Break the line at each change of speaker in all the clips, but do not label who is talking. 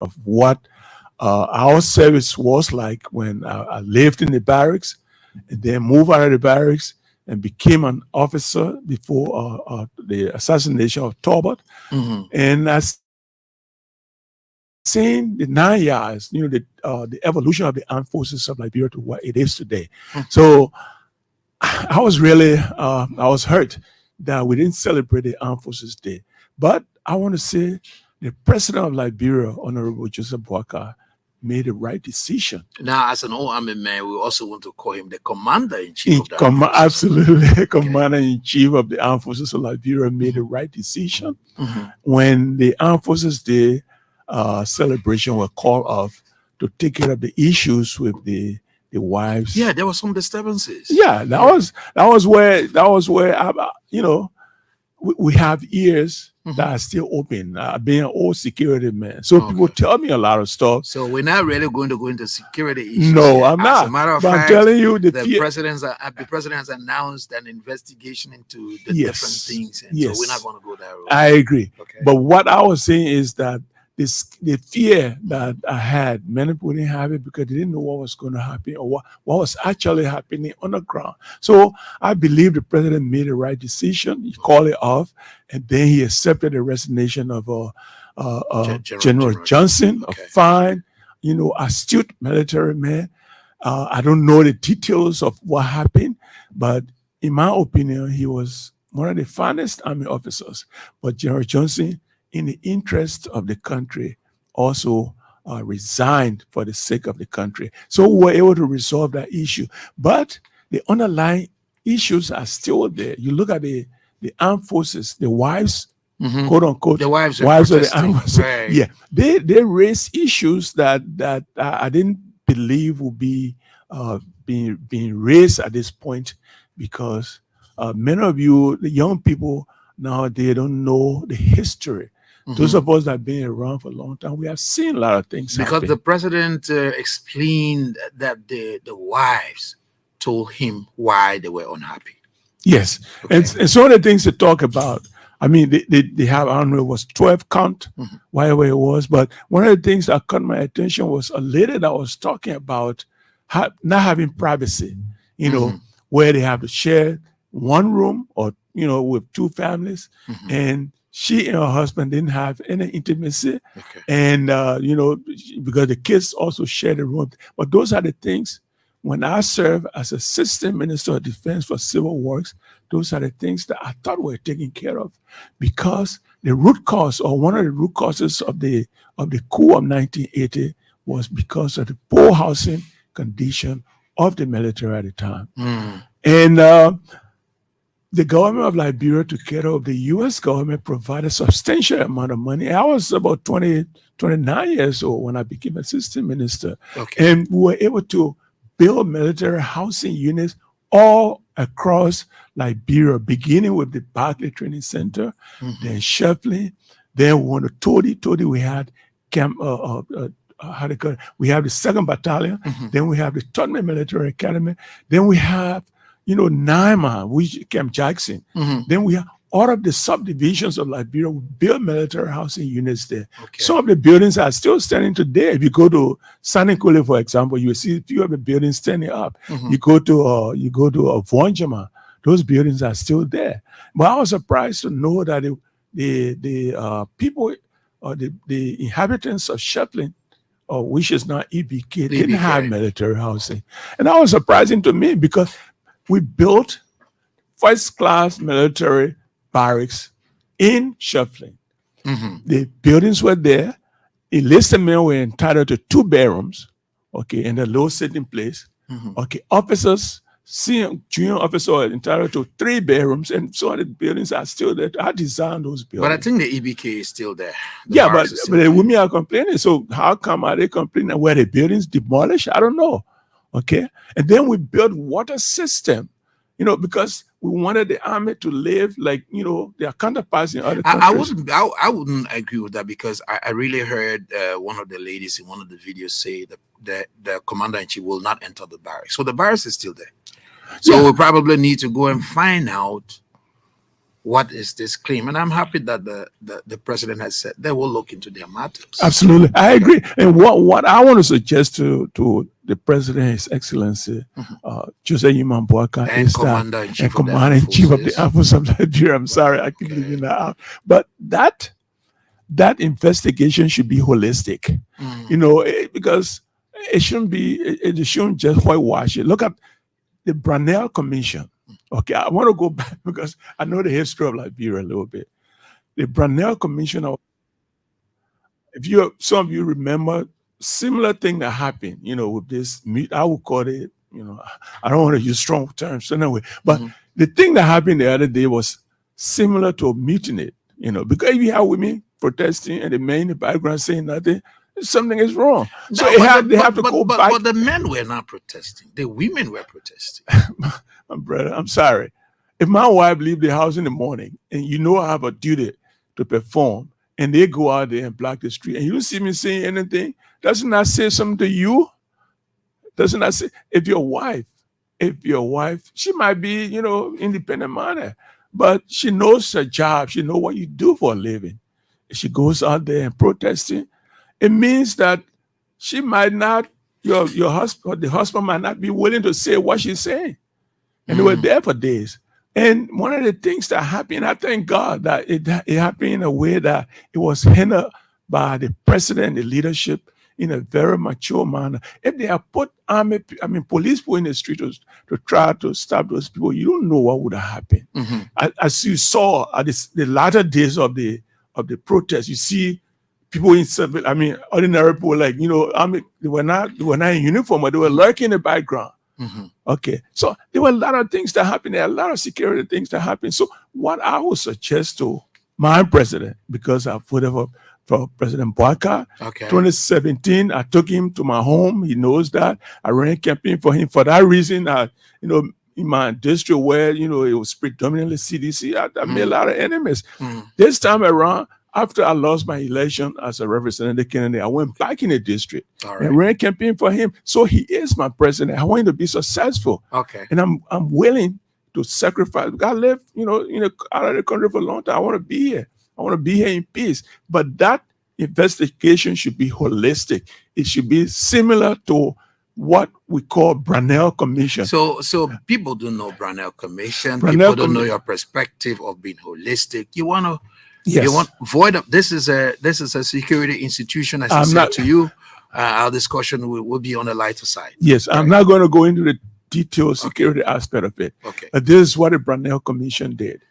of what our service was like when I lived in the barracks and then moved out of the barracks and became an officer before the assassination of Talbot.
Mhm.
And I seen the 9 years, the evolution of the armed forces of Liberia to what it is today. So I was really, I was hurt that we didn't celebrate the Armed Forces Day. But I want to say the president of Liberia, Honorable Joseph Boakai, made the right decision.
Now, as an old army man, we also want to call him the commander in chief of the armed forces.
Absolutely,
Okay.
commander in chief of the Armed Forces of Liberia made the
Mhm.
right decision
Mhm.
when the Armed Forces Day celebration were called off to take care of the issues with the wives.
Yeah, there were some disturbances.
Yeah,
Yeah.
that was where you know we have ears that
Mhm.
are still open. Being an old security man, so people
Okay.
tell me a lot of stuff.
So we're not really going to go into security issues
No,
here.
I'm
As a
not.
matter of
But I'm
fact,
telling you,
the president has announced an investigation into the different
yes,
things, and so we're not
yes,
going to go that road.
I agree.
Okay.
But what I was saying is that the fear that I had, many people didn't have it because they didn't know what was going to happen or what was actually happening on the ground. So I believe the president made the right decision. He called it off, and then he accepted the resignation of General
General Johnson.
Johnson, a
Okay.
fine, astute military man. I don't know the details of what happened, but in my opinion, he was one of the finest army officers. But General Johnson, in the interest of the country, also resigned for the sake of the country. So we were able to resolve that issue. But the underlying issues are still there. You look at the armed forces, the wives,
Mhm.
quote unquote,
The wives are
wives of the armed
protesting.
forces.
Right.
Yeah, they raise issues that I didn't believe would be being raised at this point because many of you, the young people now, they don't know the history. Those
Mhm.
of us that have been around for a long time, we have seen a lot of things
Because the
happen.
president explained that the wives told him why they were unhappy.
Yes,
Okay.
and some of the things to talk about. I mean, they have, I don't know, it was 12 count,
Mhm.
whatever it was. But one of the things that caught my attention was a lady that was talking about not having privacy, you know,
Mhm.
where they have to share one room or, with two families.
Mhm.
And she and her husband didn't have any intimacy.
Okay.
And, because the kids also share the room. But those are the things when I served as Assistant Minister of Defense for Civil Works, those are the things that I thought were taken care of because the root cause or one of the root causes of the coup of 1980 was because of the poor housing condition of the military at the time.
Mm.
And the government of Liberia, together with the U.S. government, provided substantial amount of money. I was about 29 years old when I became assistant minister,
Okay.
and we were able to build military housing units all across Liberia, beginning with the Barclay Training Center,
Mhm.
then Sheffield, then we went to Todi. Todi, we had camp. How do you call it? We have the Second Battalion.
Mhm.
Then we have the Tottenham Military Academy. Then we have Naima, Camp Jackson.
Mhm.
Then we have all of the subdivisions of Liberia. We built military housing units there.
Okay.
Some of the buildings are still standing today. If you go to Sanikole, for example, you will see a few of the buildings standing up.
Mhm.
You go to Vonjama, those buildings are still there. But I was surprised to know that the people, or the inhabitants of Sheffield, or which is not EBK, didn't have
EBK.
military housing, and that was surprising to me because we built first class military barracks in Sheffield.
Mhm.
The buildings were there. Enlisted men were entitled to 2 bedrooms, okay, in a low sitting place.
Mhm.
Okay, officers, senior, junior officers are entitled to 3 bedrooms, and so the buildings are still there. I designed those
But I
buildings.
think the EBK is still there. The
Yeah, but,
barracks is still
but the
there.
women are complaining. So how come are they complaining? Were the buildings demolished? I don't know. Okay. And then we built water system, because we wanted the army to live like, their counterparts in other
I
countries.
wouldn't I wouldn't agree with that because I really heard one of the ladies in one of the videos say that the commander in chief will not enter the barracks. So the barracks is still there. So
Yeah.
we probably need to go and find out what is this claim? And I'm happy that the president has said they will look into their matters.
Absolutely, I agree. And what I want to suggest to the president, His Excellency Jose Yuman Boaka,
And
is that
Commander in Chief of the
Commander
Armed
in Chief of the
Forces.
Armed Forces of Nigeria. I'm sorry, I keep leaving that out, but that investigation should be holistic.
Mm.
You know, because it shouldn't be. It shouldn't just whitewash it. Look at the Brunel Commission. Okay, I want to go back because I know the history of Liberia a little bit. The Brunel Commission, if you some of you remember, similar thing that happened, you know, with this meet, I would call it, you know, I don't want to use strong terms anyway, but
Mhm.
the thing that happened the other day was similar to a mutiny, you know, because you have women protesting and the men in the background saying nothing, something is wrong. So
No,
they have to go back.
but the men were not protesting. The women were protesting.
My brother, I'm sorry. If my wife leave the house in the morning and you know I have a duty to perform, and they go out there and block the street, and you don't see me saying anything, doesn't that say something to you? Doesn't that say if your wife, she might be, you know, independent minded, but she knows her job, she knows what you do for a living. If she goes out there and protesting, it means that she might not, your husband, the husband might not be willing to say what she's saying. And they were there for days. And one of the things that happened, I thank God that it happened in a way that it was handled by the president, the leadership, in a very mature manner. If they have put police people in the street to try to stop those people, you don't know what would have happened.
Mhm.
As you saw at the latter days of the protest, you see people in civil, ordinary people, like, you know, they were not in uniform, but they were lurking in the background.
Mhm.
Okay, so there were a lot of things that happened. There are a lot of security things that happened. So what I would suggest to my president, because I voted for President Boaka,
Okay.
2017, I took him to my home. He knows that. I ran campaign for him. For that reason, in my district where, you know, it was predominantly CDC, I made a lot of enemies. This time around, after I lost my election as a representative candidate, I went back in the district
All
and
right.
ran campaign for him. So he is my president. I want him to be successful,
Okay.
and I'm willing to sacrifice. I lived, you know, out of the country for a long time. I want to be here. I want to be here in peace. But that investigation should be holistic. It should be similar to what we call Brunel Commission.
So people don't know Brunel Commission.
Brunel
People don't know
Commi-
your perspective of being holistic. You want to
Yes.
you want void of this is a security institution, as I
I'm
said
not-
to you. Our discussion will be on the lighter side.
Yes, I'm not going to go into the detailed security aspect of it.
Okay.
But this is what the Brunel Commission did.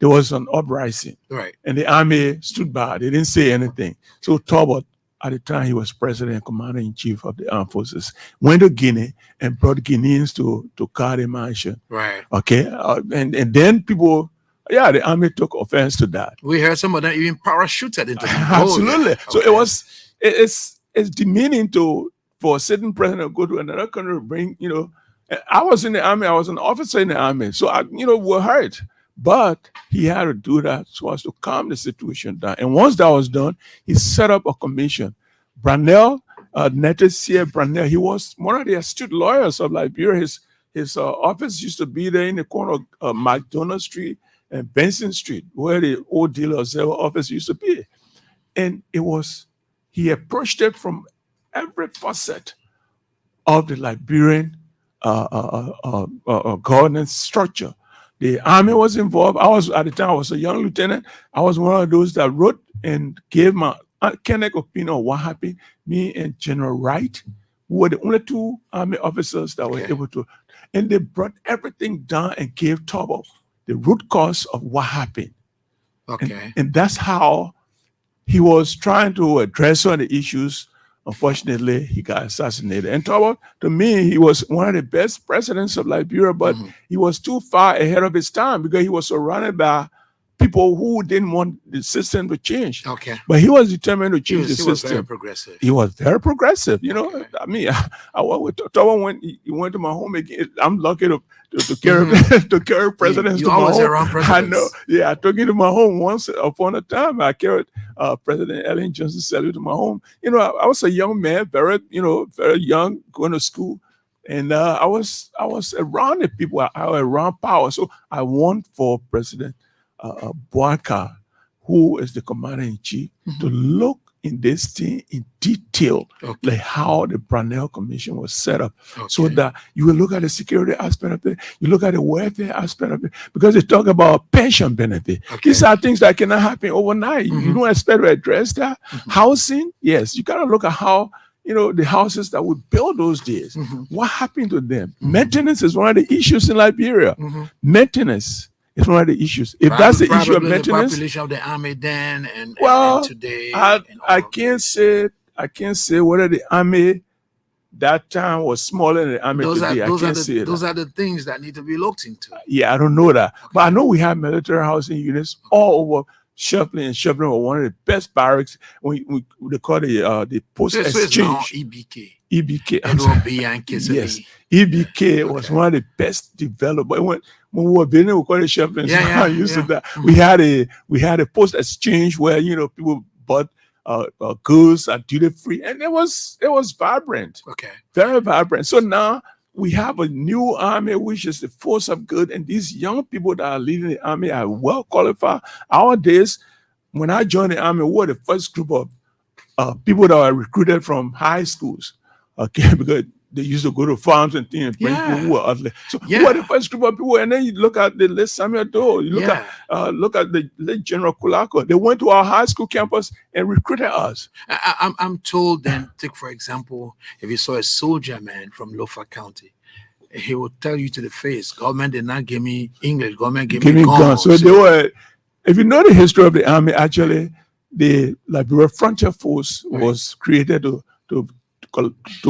There was an uprising,
Right.
and the army stood by. They didn't say anything. So Talbot, at the time he was president and commander in chief of the armed forces, went to Guinea and brought Guineans to Kade Mansion.
Right.
Okay, and then people, the army took offense to that.
We heard some of them even parachuted into the
Absolutely. So
Okay.
it's demeaning for a certain president to go to another country to bring, you know. I was in the army. I was an officer in the army, so we're hurt. But he had to do that so as to calm the situation down. And once that was done, he set up a commission. Brunel, Netesier Brunel, he was one of the astute lawyers of Liberia. His office used to be there in the corner of McDonald Street and Benson Street, where the old dealer Zero office used to be. And he approached it from every facet of the Liberian governance structure. The army was involved. At the time, I was a young lieutenant. I was one of those that wrote and gave my candid opinion on what happened. Me and General Wright, who were the only two army officers that were able to. And they brought everything down and gave Tobo the root cause of what happened.
Okay.
And that's how he was trying to address some of the issues. Unfortunately, he got assassinated. And Tobo, to me, he was one of the best presidents of Liberia, but he was too far ahead of his time because he was surrounded by people who didn't want the system to change.
Okay.
But he was determined to
He
change the
was very
system.
progressive.
He was very progressive, you know.
Okay.
I mean, I went with Tobo when he went to my home again. I'm lucky to carry to carry presidents
You
to my
always
home.
around
I
presidents.
know. Yeah, I took him to my home once upon a time. I carried President Ellen Johnson Sirleaf to my home. You know, I was a young man, very young, going to school, and I was around the people. I was around power. So I won for President Boaka, who is the commander-in-chief, to look in this thing in detail,
Okay.
like how the Brownell Commission was set up, so
Okay.
that you will look at the security aspect of it, you look at the welfare aspect of it, because they talk about pension benefit.
Okay.
These are things that cannot happen overnight. You don't expect to address that. Housing, yes, you got to look at how, the houses that we built those days, what happened to them? Maintenance is one of the issues in Liberia. Maintenance is one of the issues. If that's the issue of
Probably the
maintenance,
population of the army then and today.
I
and all of
can't say whether the army that time was smaller than the army today. I can't say
those
that.
are the things that need to be looked into.
Yeah, I don't know that, but I know we have military housing units all over. Shefflin and Shefflin were one of the best barracks. They call the post
So it's now
exchange.
EBK.
EBK. I'm
Edward
sorry.
B. and KCB.
Yes, EBK was one of the best developed. But when we were building, we called it Shefflin.
Yeah,
So
yeah,
I used to
yeah.
that. We had a post exchange where people bought goods at duty free, and it was vibrant,
Okay.
very vibrant. So now we have a new army, which is the force of good, and these young people that are leading the army are well qualified. Our days, when I joined the army, we were the first group of people that were recruited from high schools, okay, because they used to go to farms and things and bring people who were athletes. So we were the first group of people, and then you look at the late Samuel Doe, you look at the late General Kulako. They went to our high school campus and recruited us.
I'm told then, take for example, if you saw a soldier man from Lofa County, he will tell you to the face, government did not give me English, government gave me guns.
So they were, if you know the history of the army, actually, the Liberia Frontier Force was created to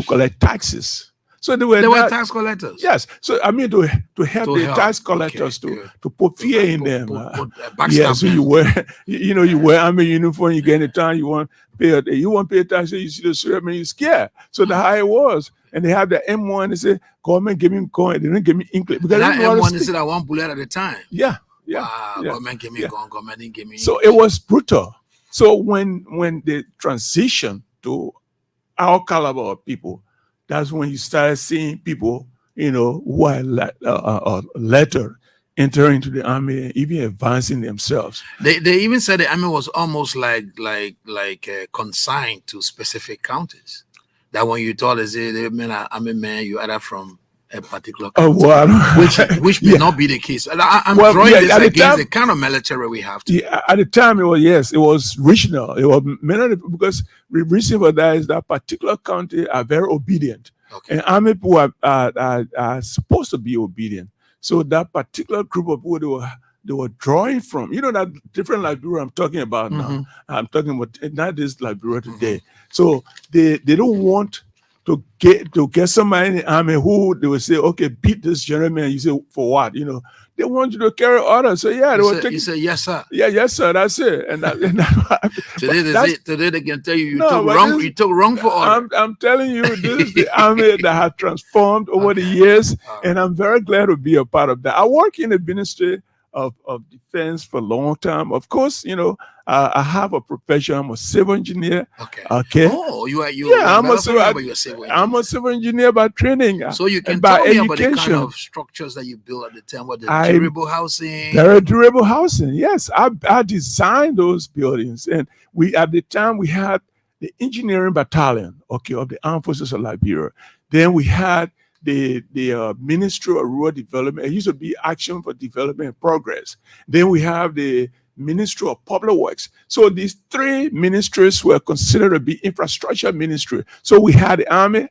collect taxes. So they were
tax collectors.
Yes. So I mean to help the tax collectors to put fear in them. Yeah. So you wear you wear army uniform, you get in town, you want to pay tax, you see the service, you're scared. So that's how it was. And they have the M1, they say, government give me coin, they didn't give me English. Because
that M1 is that one bullet at a time.
Yeah.
Government give me gun, government didn't give me
So
English.
it was brutal. So when the transition to our caliber of people, that's when you started seeing people, who are later entering into the army and even advancing themselves.
They even said the army was almost like consigned to specific counties. That when you told us, I'm a man, you either from a particular county, which may not be the case. I'm drawing this against the kind of military we have today.
Yeah, at the time, it was regional. It was mainly because the reason for that is that particular county are very obedient, and army people are supposed to be obedient. So that particular group of people they were drawing from, that different Liberia I'm talking about now. I'm talking about not this Liberia today. So they don't want to get somebody in the army who they will say, okay, beat this gentleman. You say, for what? They want you to carry orders. So
you say yes, sir.
Yeah, yes, sir. That's it. And
today they can tell you took wrong for order.
I'm telling you, this is the army that has transformed over the years, and I'm very glad to be a part of that. I work in the ministry of defense for a long time. Of course, I have a profession. I'm a civil engineer. Okay.
Oh, you are.
Yeah, I'm a civil engineer by training.
So you can
by
tell me
education.
about the kind of structures that you built at the time. What the durable housing?
Very durable housing. Yes, I designed those buildings, and at the time we had the engineering battalion, of the Armed Forces of Liberia. Then we had the Ministry of Rural Development. It used to be Action for Development and Progress. Then we have the Ministry of Public Works. So these three ministries were considered to be infrastructure ministry. So we had the army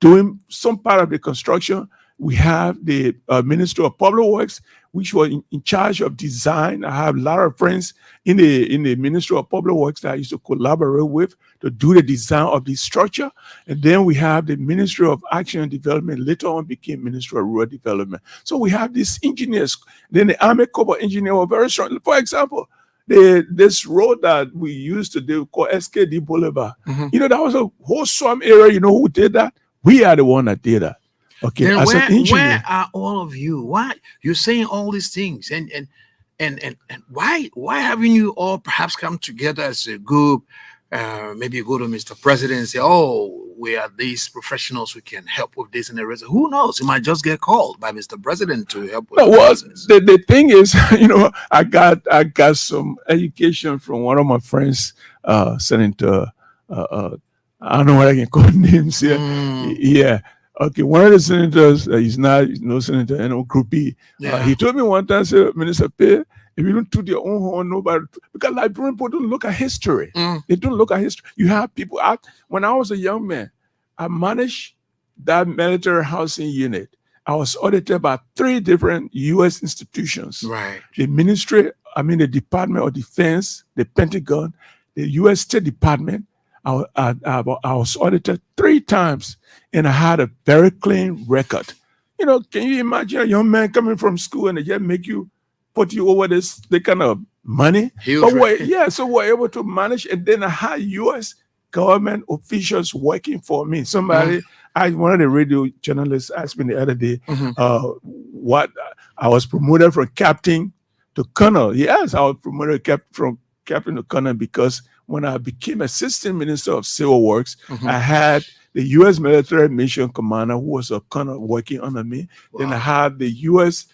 doing some part of the construction. We have the Ministry of Public Works, which was in charge of design. I have a lot of friends in the Ministry of Public Works that I used to collaborate with to do the design of the structure. And then we have the Ministry of Action and Development, later on became Ministry of Rural Development. So we have these engineers. Then the Army Corps of Engineers were very strong. For example, this road that we used to do called SKD Boulevard, that was a whole swamp area. Who did that? We are the one that did that. Okay,
then
as an engineer.
Where are all of you? Why you're saying all these things, and why haven't you all perhaps come together as a group? Maybe you go to Mr. President and say, "Oh, we are these professionals who can help with this and the rest. Who knows? You might just get called by Mr. President to help with
No,
the
well,
process.
the thing is, I got some education from one of my friends, Senator. I don't know what I can call names here. Yeah. Okay, one of the senators, he's no senator, Group B. He told me one time, said, Minister Pay, if you don't toot your own horn, nobody, because Liberian people don't look at history. They don't look at history. You have people out. When I was a young man, I managed that military housing unit. I was audited by 3 different U.S. institutions.
Right.
The Department of Defense, the Pentagon, the U.S. State Department. I was audited 3 times, and I had a very clean record. Can you imagine a young man coming from school and they just put you over the kind of money? So we're able to manage, and then I had U.S. government officials working for me. One of the radio journalists asked me the other day, what I was promoted from captain to colonel. Yes, I was promoted from captain to colonel because when I became assistant minister of civil works, I had the U.S. military mission commander who was a colonel working under me. Wow. Then I had the U.S.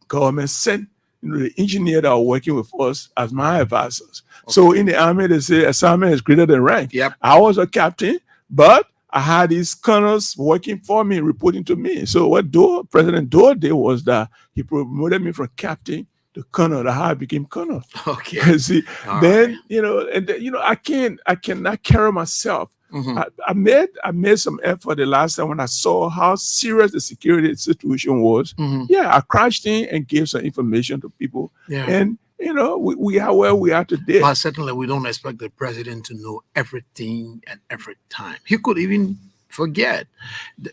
Government sent the engineer that were working with us as my advisors. Okay. So in the army, they say assignment is greater than rank.
Yep.
I was a captain, but I had these colonels working for me, reporting to me. So what President Doe did was that he promoted me from captain to colonel. That's how I became colonel.
Okay.
See, all then right. I cannot carry myself. I made some effort the last time when I saw how serious the security situation was. I crashed in and gave some information to people. Yeah. And we are where we are today.
But certainly we don't expect the president to know everything at every time. He could even forget.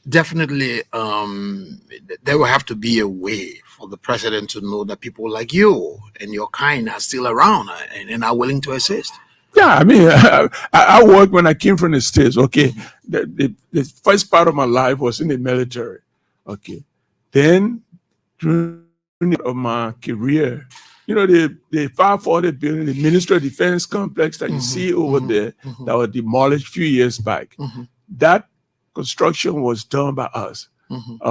Definitely, there will have to be a way for the president to know that people like you and your kind are still around and are willing to assist.
Yeah, I worked when I came from the States. Okay, the first part of my life was in the military. Okay, then during my career, the 540 building, the Ministry of Defense complex that you see over there, that was demolished a few years back. That construction was done by us.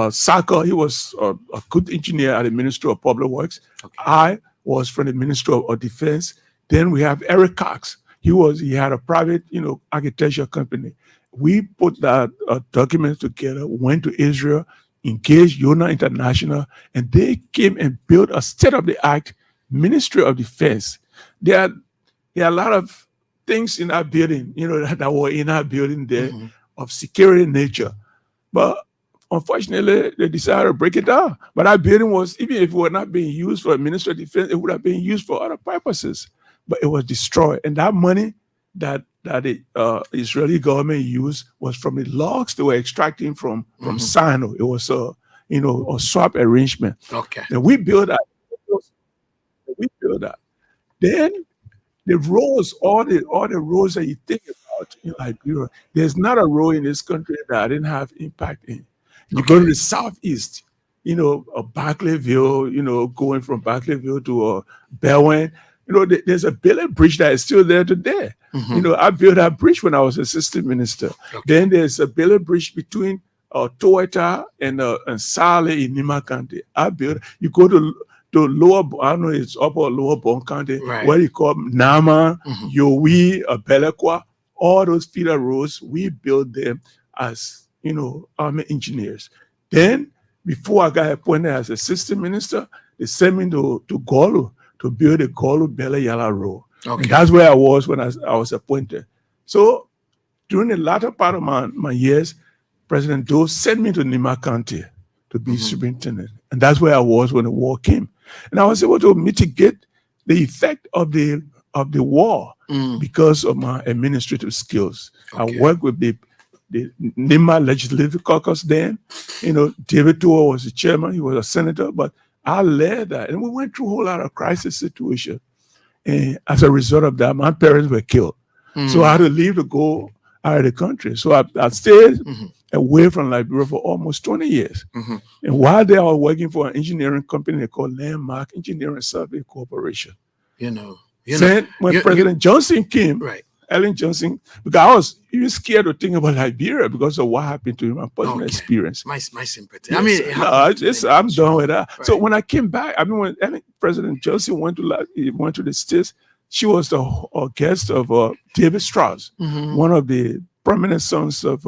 Saka, he was a good engineer at the Ministry of Public Works. Okay. I was from the Ministry of Defense. Then we have Eric Cox. He had a private, architecture company. We put that document together, went to Israel, engaged Yonah International, and they came and built a state-of-the-art Ministry of Defense. There are a lot of things in our building, that were in our building there of security nature. But unfortunately, they decided to break it down. But our building was, even if it were not being used for a Ministry of Defense, it would have been used for other purposes. But it was destroyed. And that money that the Israeli government used was from the logs they were extracting from Sino. It was a swap arrangement.
Okay.
And we built that. Then the roads, all the roads that you think about in Liberia, there's not a road in this country that I didn't have impact in. You go to the southeast, Barclayville, going from Barclayville to Belwen. There's a Billy Bridge that is still there today. I built that bridge when I was assistant minister. Okay. Then there's a Billy Bridge between Toeta and Sale in Nima County. I built. You go to lower, I don't know, it's upper or lower Bon County, right, where you call Nama, Yowie, Belekwa, all those feeder roads, we built them as, army engineers. Then, before I got appointed as assistant minister, they sent me to Golo to build the Golo Bele Yala Road. Okay. And that's where I was when I was appointed. So, during the latter part of my years, President Doe sent me to Nima County to be superintendent. And that's where I was when the war came. And I was able to mitigate the effect of the war because of my administrative skills. Okay. I worked with the Nima Legislative Caucus then. David Tour was the chairman. He was a senator, but I led that. And we went through a whole lot of crisis situation. And as a result of that, my parents were killed. So I had to leave to go out of the country. So I stayed away from Liberia for almost 20 years. And while there, I was working for an engineering company called Landmark Engineering Survey Corporation. When President Johnson came,
right,
Ellen Johnson, because I was even scared to think about Liberia because of what happened to my personal experience.
My sympathy.
Yes.
I mean,
I'm done with that.
Right.
So when I came back, when President Johnson went to the States, she was the guest of David Strauss, one of the prominent sons of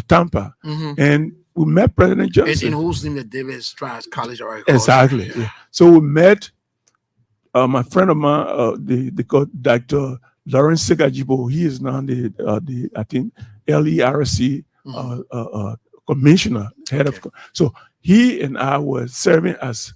Tampa, and we met President Johnson.
And whose name is David Strauss College?
Exactly. Yeah. So we met. My friend of mine, the Dr. Lawrence Segajibo, he is now the I think LERC commissioner, head of. So he and I were serving as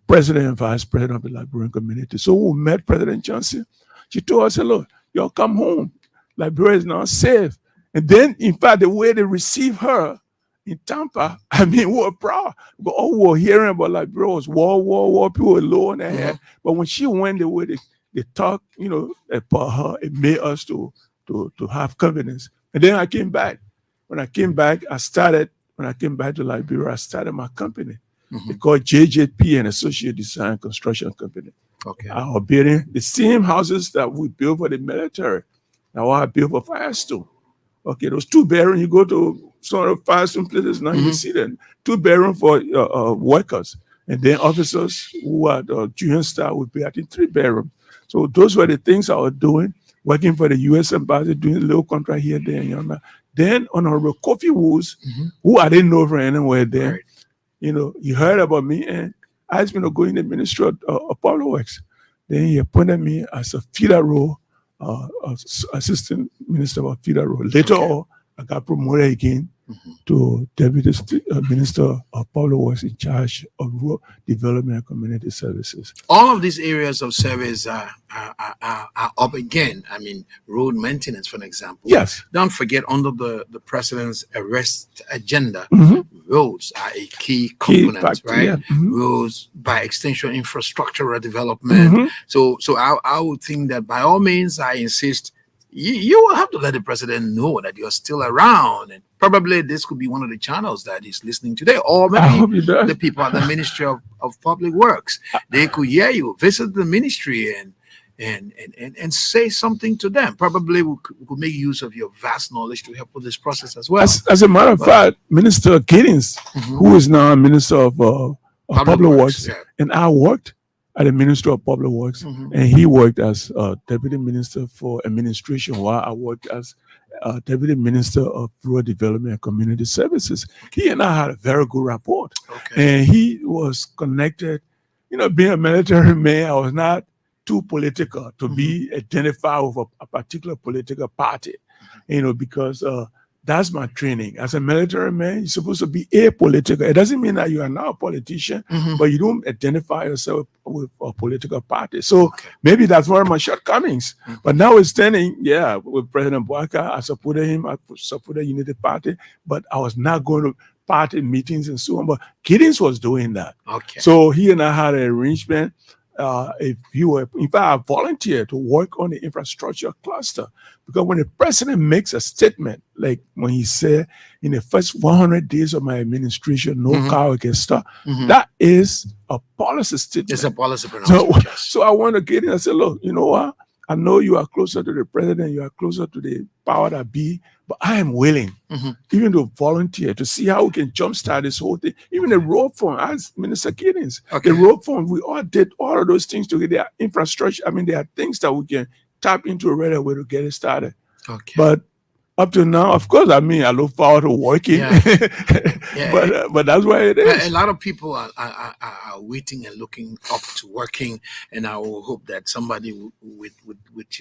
president and vice president of the Liberian community. So when we met President Johnson, she told us, "Look, y'all come home. Liberia is now safe." And then, in fact, the way they received her in Tampa, I mean, we were proud. But all we were hearing about Liberia was war. People were low on their head. But when she went the way they talked, about her, it made us to have confidence. And then I came back. When I came back to Liberia, I started my company. It's called JJP, an Associate Design Construction Company.
Okay.
I was building the same houses that we built for the military. Now I built for Firestone. Okay, those 2-bedroom, you go to some of the Firestone places now, you see them. 2-bedroom for workers. And then officers who are junior staff would be, I think, 3-bedroom. So those were the things I was doing, working for the U.S. Embassy, doing a little contract here, there, and yonder. Then Honorable Kofi Woods, who I didn't know from anywhere then, right. He heard about me, and I was going to go in the Ministry of Public Works. Then he appointed me as a feeder role, Assistant Minister of Feeder Road. Later on, I got promoted again to Deputy Minister of Public Works in charge of Rural Development and Community Services.
All of these areas of service are up again. I mean, road maintenance, for an example.
Yes.
Don't forget, under the president's arrest agenda, roads are a key component, right? Yeah. Roads, by extension, infrastructural development. So I would think that by all means, I insist, you will have to let the president know that you're still around, and probably this could be one of the channels that he's listening today, or maybe the people at the Ministry of Public Works. They could hear you, visit the ministry, and say something to them. Probably we could make use of your vast knowledge to help with this process as well.
As a matter of fact, Minister Giddings, who is now Minister of Public Works, and I worked at the Ministry of Public Works, and he worked as Deputy Minister for Administration, while I worked as Deputy Minister of Rural Development and Community Services. He and I had a very good rapport, and he was connected. Being a military man, I was not too political to be identified with a particular political party, because that's my training. As a military man, you're supposed to be apolitical. It doesn't mean that you are not a politician, but you don't identify yourself with a political party. So maybe that's one of my shortcomings. But now we're standing, with President Bouaka. I supported him. I supported Unity Party, but I was not going to party meetings and so on. But Giddings was doing that. So he and I had an arrangement. In fact, I volunteered to work on the infrastructure cluster, because when the president makes a statement, like when he said, in the first 100 days of my administration, no car can start, that is a policy statement.
It's a policy pronouncement.
So I want to get in and say, look, you know what? I know you are closer to the president, you are closer to the power that be, but I am willing even to volunteer to see how we can jumpstart this whole thing. Even the road fund, as Minister Giddings, the road fund, we all did all of those things together. There are infrastructure. I mean, there are things that we can tap into right away to get it started. But up to now, of course, I mean, I look forward to working, but that's why it is.
A lot of people are waiting and looking up to working, and I will hope that somebody with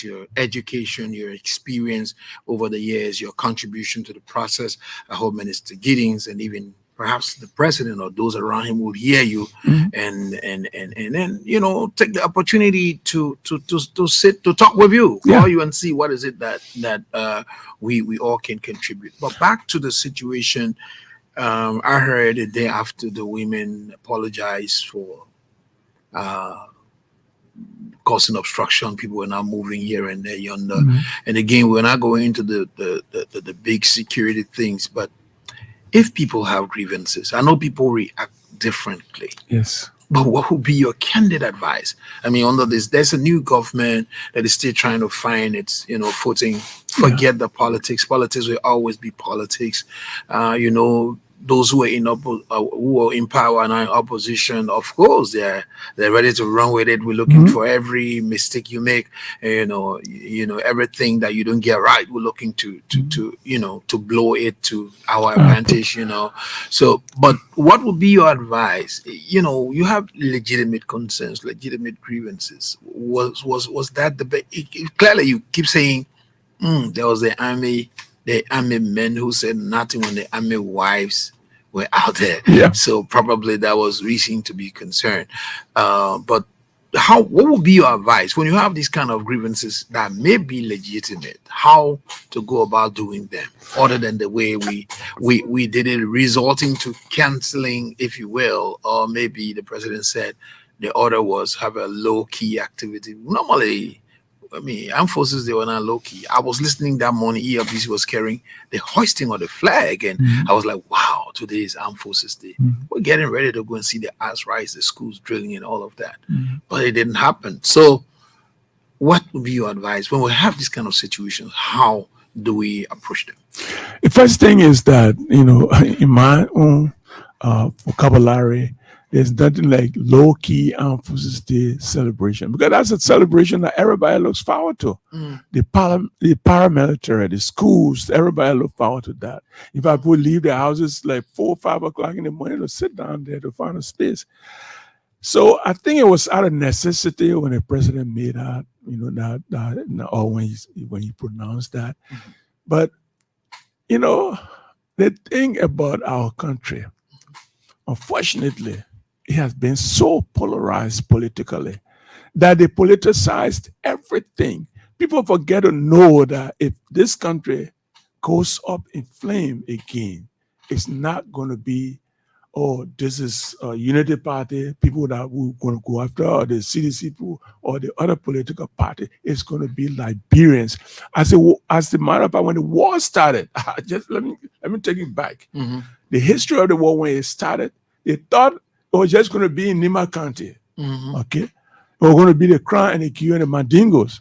your education, your experience over the years, your contribution to the process, I hope Minister Giddings and even perhaps the president or those around him will hear you and then take the opportunity to sit to talk with you, call you and see what is it that we all can contribute. But back to the situation, I heard the day after the women apologized for causing obstruction. People were now moving here and there, yonder, and again, we're not going into the big security things, but if people have grievances, I know people react differently.
Yes.
But what would be your candid advice? I mean, under this, there's a new government that is still trying to find its, footing.
Yeah.
Forget the politics. Politics will always be politics. Those who are who are in power and are in opposition, of course, they're ready to run with it. We're looking for every mistake you make. Everything that you don't get right. We're looking to blow it to our advantage. So, but what would be your advice? You have legitimate concerns, legitimate grievances. Was that clearly you keep saying there was the army men who said nothing when the army wives were out there.
Yeah.
So probably that was reason to be concerned. But what would be your advice when you have these kind of grievances that may be legitimate? How to go about doing them, other than the way we did it, resulting to canceling, if you will, or maybe the president said the order was have a low key activity. Normally, I mean, armed forces, they were not low key. I was listening that morning, ELBC was carrying the hoisting of the flag, and I was like, wow, today is Armed Forces Day. We're getting ready to go and see the arts rise, the schools drilling, and all of that. But it didn't happen. So, what would be your advice when we have this kind of situations? How do we approach them?
The first thing is that, in my own vocabulary, there's nothing like low-key Armed Forces Day celebration, because that's a celebration that everybody looks forward to. The paramilitary, the schools, everybody look forward to that. In fact, people leave their houses like 4 or 5 o'clock in the morning to sit down there to find a space. So I think it was out of necessity when the president made that, or when he pronounced that. But, the thing about our country, unfortunately, it has been so polarized politically that they politicized everything. People forget to know that if this country goes up in flame again, it's not going to be, this is a unity party, people that we're going to go after, or the CDC people, or the other political party. It's going to be Liberians. As a matter of fact, when the war started, just let me take it back. The history of the war, when it started, they thought it was just going to be in Nima County. Okay? It was going to be the Crown and the Q and the Mandingos.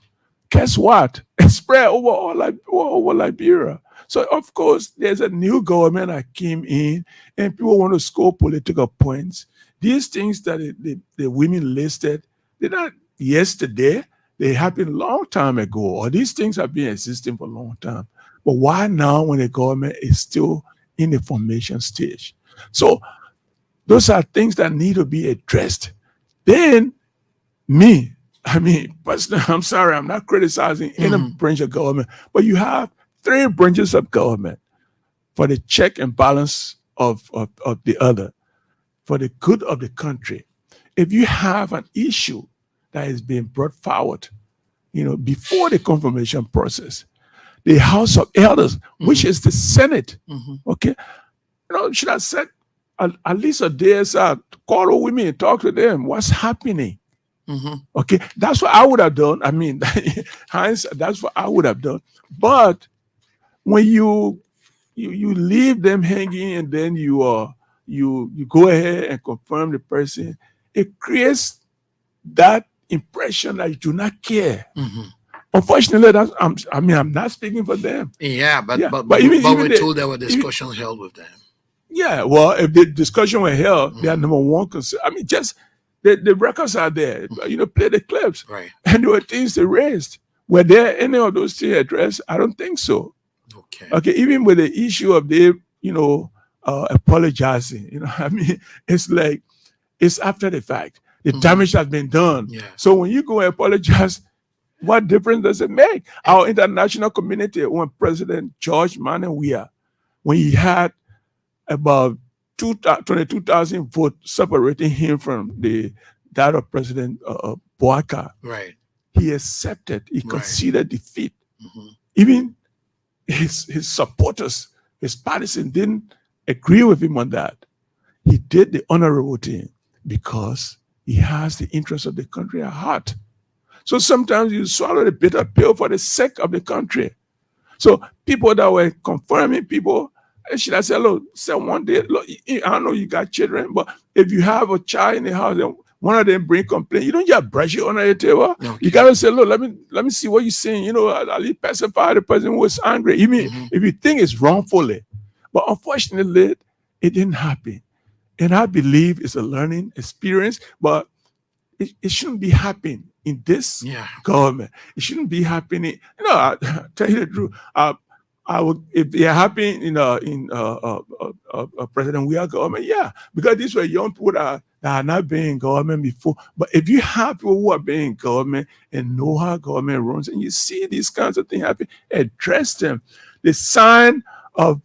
Guess what? It spread over Liberia. So, of course, there's a new government that came in, and people want to score political points. These things that the women listed, they're not yesterday. They happened a long time ago, or these things have been existing for a long time. But why now when the government is still in the formation stage? So those are things that need to be addressed. Then personally, I'm sorry, I'm not criticizing any branch of government, but you have 3 branches of government for the check and balance of the other, for the good of the country. If you have an issue that is being brought forward, before the confirmation process, the House of Elders, which is the Senate, okay, should have said at least a day aside, call the women and talk to them. What's happening? Okay, that's what I would have done. I mean, that's what I would have done. But when you leave them hanging and then you go ahead and confirm the person, it creates that impression that you do not care. Unfortunately, I'm not speaking for them.
Yeah, but
even
we're told there were discussions held with them.
Yeah, well, if the discussion were held, their number one concern. I mean, just the records are there. Play the clips,
right?
And there were things they raised. Were there any of those things addressed? I don't think so. Okay. Even with the issue of apologizing, it's like it's after the fact. The damage has been done.
Yeah.
So when you go and apologize, what difference does it make? Our international community, when President George Manuel Weah, when he had about 22,000 votes separating him from that of President Boakai,
right?
He accepted, he conceded defeat. Even his supporters, his partisans didn't agree with him on that. He did the honorable thing because he has the interest of the country at heart. So sometimes you swallow the bitter pill for the sake of the country. So people that were confirming people, should I say, look, one day, look, I don't know you got children, but if you have a child in the house and one of them bring complaint, you don't just brush it under the table. Okay. You gotta say, look, let me see what you're saying. You know, at least pacify the person who was angry, even if you think it's wrongfully. But unfortunately, it didn't happen. And I believe it's a learning experience, but it shouldn't be happening in this government. It shouldn't be happening. You know, I tell you the truth. I would, if it happened in President Weah government, because these were young people that are not being in government before. But if you have people who are being in government and know how government runs, and you see these kinds of things happen, address them. The sign of,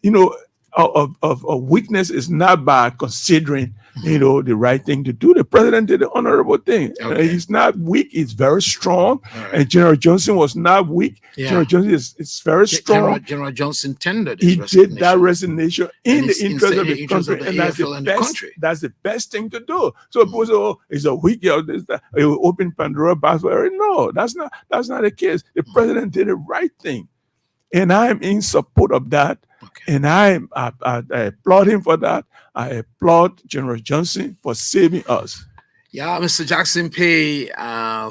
you know, of weakness is not by considering, you know, the right thing to do. The president did the honorable thing. Okay. He's not weak. He's very strong. Right. And General Johnson was not weak. Yeah. General Johnson is very strong.
General Johnson tendered
his resignation. He did that resignation in the interest of the country. And that's the best thing to do. So people say, oh, it's a weak year. It will open Pandora box. No, that's not the case. The president did the right thing. And I'm in support of that. Okay. And I applaud him for that. I applaud General Johnson for saving us.
Yeah, Mr. Jackson Pay,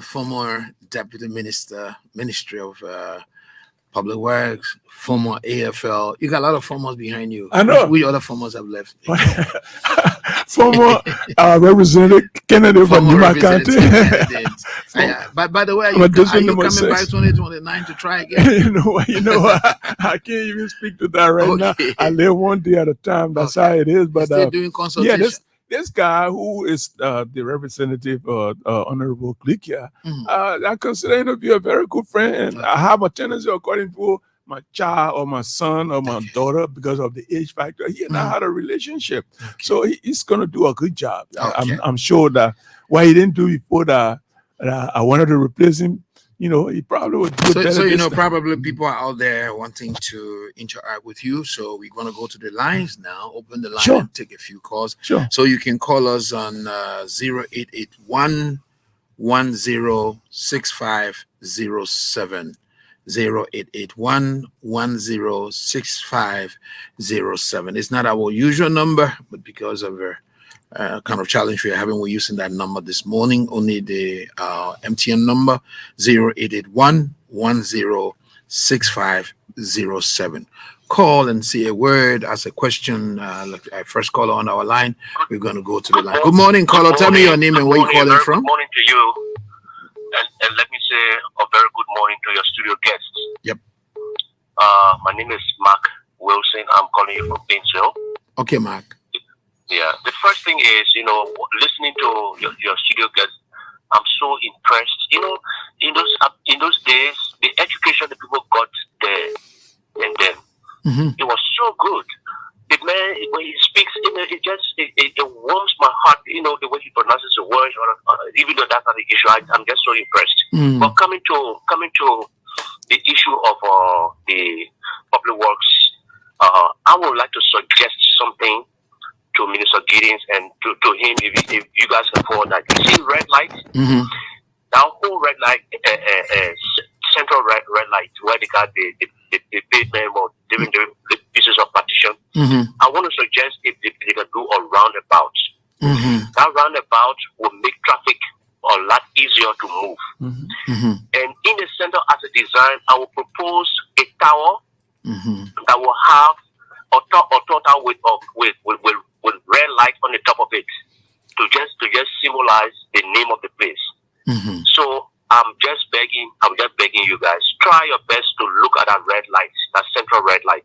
former Deputy Minister, Ministry of Public Works, former AFL. You got a lot of formers behind you.
I know.
We other formers have left.
Former Representative Kennedy from Yuma County.
By the way, are you coming back 2029 to try again?
you know what? I can't even speak to that right now. I live one day at a time. That's how it is. But
still doing consultation.
Yeah, this guy who is the representative, Honorable Glikia, I consider him to be a very good friend, and I have a tendency, according to my child or my son or my daughter, because of the age factor, he and I had a relationship. Okay. So he's going to do a good job. Okay. I'm sure that what he didn't do before that, I wanted to replace him. You know, he probably would do better.
So, you know, probably people are out there wanting to interact with you. So we're going to go to the lines now, open the line and take a few calls.
Sure.
So you can call us on 0881 106507. 0881 106507. It's not our usual number, but because of a kind of challenge we're having, we're using that number this morning. Only the MTN number 0881 106507. Call and say a word, ask a question. First caller on our line. We're going to go to the line. Good morning, caller. Tell me your name and where you're calling from.
Good morning to you. And let me say a very good morning to your studio guests.
Yep.
My name is Mark Wilson. I'm calling you from Painesville.
Okay, Mark.
Yeah. The first thing is, you know, listening to your studio guests, I'm so impressed. You know, in those days, the education that people got there and then, it was so good. The man, when he speaks, you know, it warms my heart. You know, the way he pronounces the words, even though that's not the issue, I'm just so impressed. But coming to the issue of the public works, I would like to suggest something to Minister Giddens and to him, if you guys can forward that. You see red light? That whole red light, central red light, where they got the pavement or different pieces of partition. I want to suggest if they can do a roundabout. That roundabout will make traffic a lot easier to move. And in the center as a design, I will propose a tower that will have a tower with red light on the top of it to just symbolize the name of the place. So I'm just begging you guys, try your best to look at that red light, that central red light.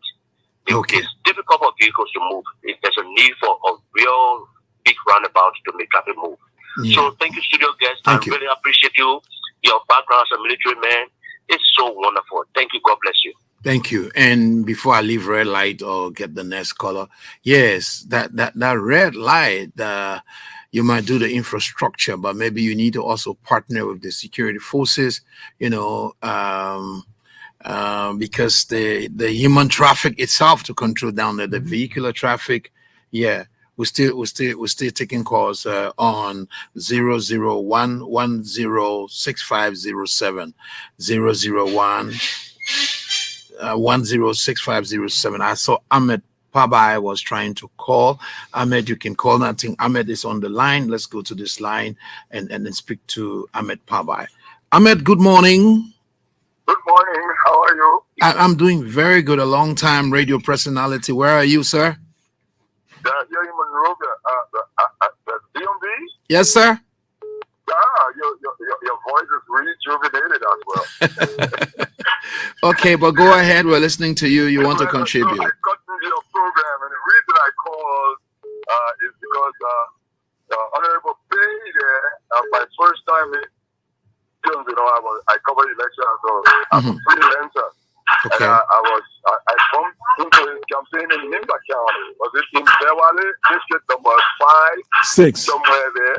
It's difficult for vehicles to move. There's a need for a real big roundabout to make traffic move. So thank you, studio guests. I really appreciate you. Your background as a military man is so wonderful. Thank you. God bless you.
Thank you. And before I leave red light or get the next caller, yes, that red light, you might do the infrastructure, but maybe you need to also partner with the security forces, you know, because the human traffic itself to control down the vehicular traffic. Yeah, we're still taking calls on 001 106507 001 106507. I saw Ahmed Pabai was trying to call. Ahmed, you can call. I think Ahmed is on the line. Let's go to this line and then speak to Ahmed Pabai. Ahmed, good morning.
Good morning. How are you?
I'm doing very good. A long time radio personality. Where are you, sir?
You're in Monrovia, the DMV?
Yes, sir.
Your voice is rejuvenated as well.
Okay, but go ahead. We're listening to you. You want to contribute.
I got to your program, and the reason I called is because Honorable Bay there, my first time in I covered elections, so I'm a freelancer.
Okay.
And I bumped into his campaign in Nimba County. Was it in Bewale, district number
6?
Somewhere there.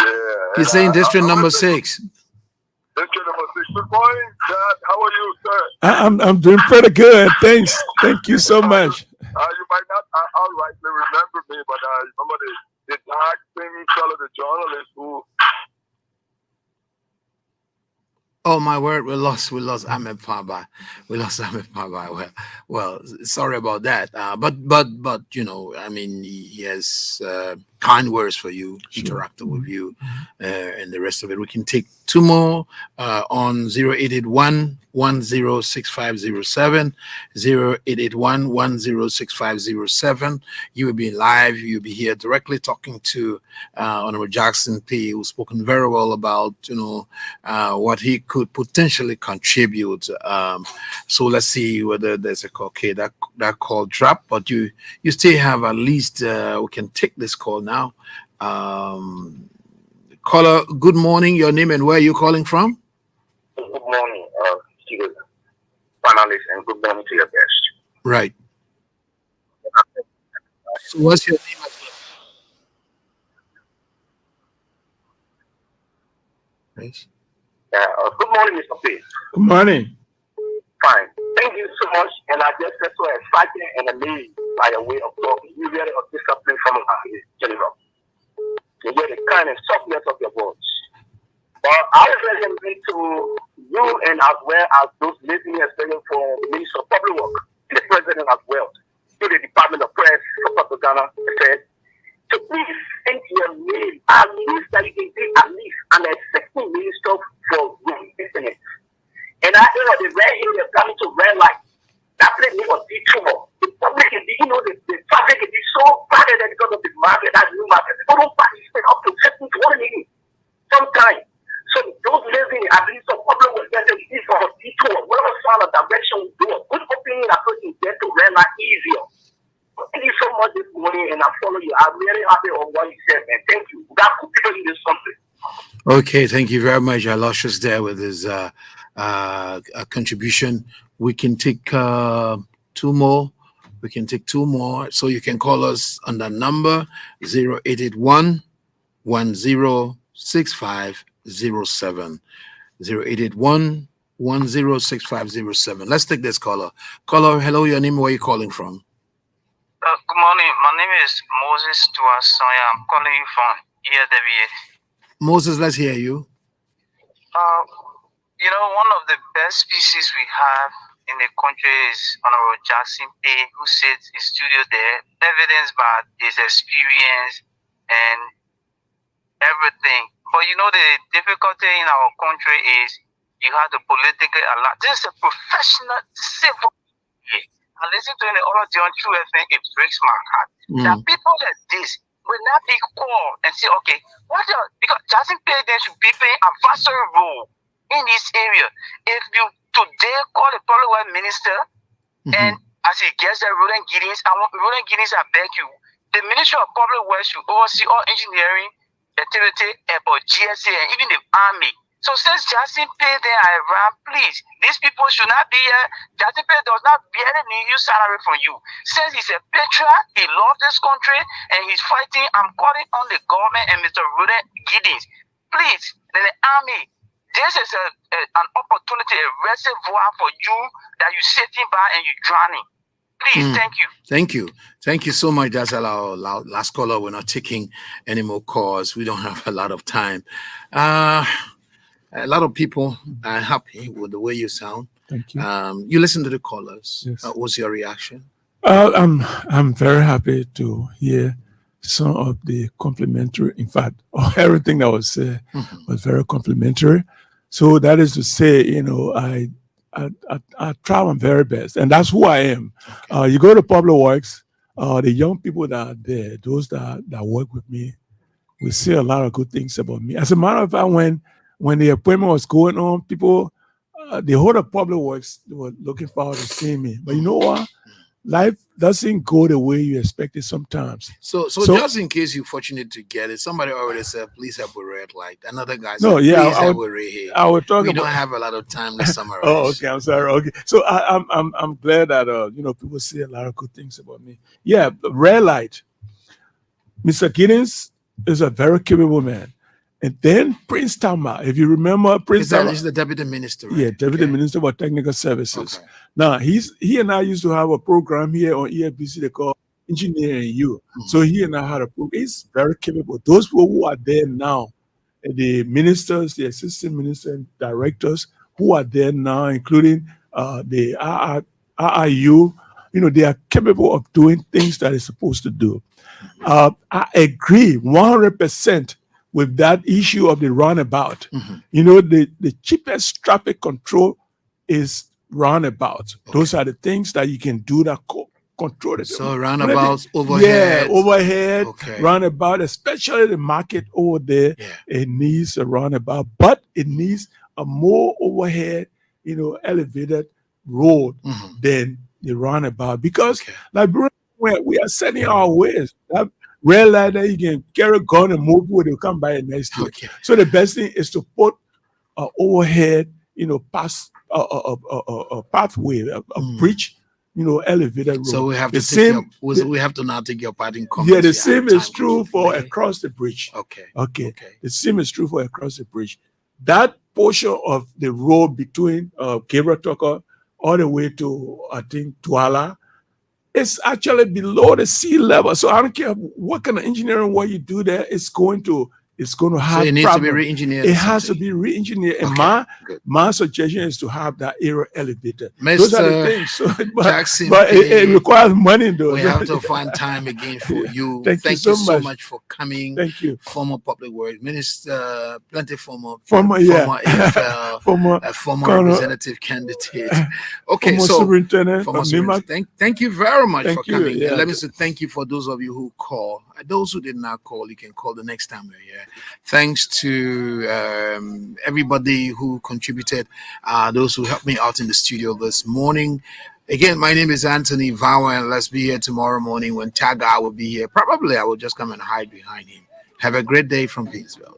Yeah.
He's saying district number 6.
District number 6. Good morning, Dad. How are you, sir?
I'm doing pretty good. Thanks. Thank you so much.
You might not outrightly remember me, but I remember the dark singing fellow, the journalist who.
Oh my word, we lost Ahmed Pabai. We lost Ahmed Pabai. Well, sorry about that. But you know, I mean, he has kind words for you, interacted with you, and the rest of it. We can take 2 more on 0881 106507, 0881 106507. You will be live. You'll be here directly talking to Honorable Jackson P, who's spoken very well about what he could potentially contribute. So let's see whether there's a call. Okay, that call dropped, but you still have at least. We can take this call now. Caller, good morning. Your name and where are you calling from?
Good morning, panelists, and good morning to your guest.
Right. So what's your name again?
Good morning, Mr. P.
Good morning.
Fine. Thank you so much. And I just felt so excited and amazed by your way of talking. You really are disciplined from general. You hear the kind and softness of your voice. But I recommend to you and as well as those listening, especially for the Minister of Public Work and the President as well, to the Department of Press for Ghana, said, to please send your name at least that you can be at least an executive minister for your business. And I know the red area coming to red light. That place was detour. The public is, the traffic is so bad because of the market, that new market. People don't participate up to 15 to 1 minute sometimes. So those living at least some public will get a leave for a detour. Whatever sort of direction we do, a good opinion approach is get to red light easier. Thank you so much this morning, and I follow you. I'm really happy on what you said, man. Thank you. We got people in this country.
Okay, thank you very much. Aloysius there with his contribution. We can take 2 more. We can take 2 more. So you can call us on the number 0881 106507. 0881 106507. Let's take this caller. Caller, hello, your name, where are you calling from?
Good morning. My name is Moses Tuasoya. I'm calling you from ELWA.
Moses, let's hear you.
One of the best species we have in the country is Honorable Jackson P, who sits in studio there, evidenced by his experience and everything. But the difficulty in our country is you have the political alliance. This is a professional civil. I listen to the other John True FM, it breaks my heart. That people like this will not be called and say, okay, because Jackson P then should be playing a advisory role in this area. If you today call the public works minister and as he gets there, Roland Giddings, I beg you, the Ministry of Public Works should oversee all engineering activity about GSA and even the army. So since Jackson P there are around, please, these people should not be here. Jackson P does not bear any new salary from you. Since he's a patriot, he loves this country and he's fighting. I'm calling on the government and Mr. Roland Giddings. Please, the army, this is an opportunity, a reservoir for you that you're sitting by and you're drowning. Please, thank you.
Thank you. Thank you so much. That's our last caller. We're not taking any more calls. We don't have a lot of time. A lot of people are happy with the way you sound.
Thank you.
You listen to the callers.
Yes.
What's your reaction?
I'm very happy to hear some of the complimentary. In fact, everything that was said was very complimentary. So that is to say, I try my very best, and that's who I am. You go to Public Works, the young people that are there, those that work with me, we see a lot of good things about me. As a matter of fact, when the appointment was going on, people, the whole of Public Works, they were looking forward to seeing me. But you know what? Life doesn't go the way you expect it sometimes.
So just in case you're fortunate to get it, somebody already said, please help with red light. Another guy said, please help with red hair.
I was talking.
We don't have a lot of time to summarize.
Oh, okay. I'm sorry. Okay. So I'm glad that people say a lot of good things about me. Yeah, red light. Mr. Giddens is a very capable man. And then Prince Tama, if you remember, Prince Tama
is the deputy minister, right?
Yeah, deputy minister for technical services.
Okay.
Now he and I used to have a program here on EFBC they call Engineering You. So he and I had a program. He's very capable. Those people who are there now, the ministers, the assistant minister and directors who are there now, including the RIU, they are capable of doing things that they're supposed to do. I agree 100% with that issue of the roundabout. The cheapest traffic control is roundabout.
Okay.
Those are the things that you can do that control it.
So roundabouts, overhead.
Yeah, overhead,
okay.
Roundabout, especially the market over there. Yeah. It needs a roundabout, but it needs a more overhead, elevated road than the roundabout. Because like we are setting our ways. That red light that you can carry a gun and move with, they'll come by next year. Okay. So the best thing is to put an overhead, a pathway, a bridge, elevated road.
So we have we have to now take your part in
comments. Yeah, the same is true for across the bridge. Okay. The same is true for across the bridge. That portion of the road between Gabriel Tucker all the way to, I think, Douala, it's actually below the sea level. So I don't care what kind of engineering work you do there, it's going to have.
So it needs to be re-engineered.
It has to be re-engineered. And my suggestion is to have that area elevated.
Those
are the things. So,
Jackson,
but it requires money, though.
We have to find time again for you.
Thank you so
much for coming.
Thank you.
Former Public Works Minister, plenty former
AFL,
former representative candidate. Okay,
former
superintendent. Thank you very much for coming.
Yeah.
Let me say thank you for those of you who call. Those who did not call, you can call the next time we're here. Thanks to everybody who contributed, those who helped me out in the studio this morning. Again, my name is Anthony Vawa, and let's be here tomorrow morning when Taga will be here. Probably I will just come and hide behind him. Have a great day from Peaceville.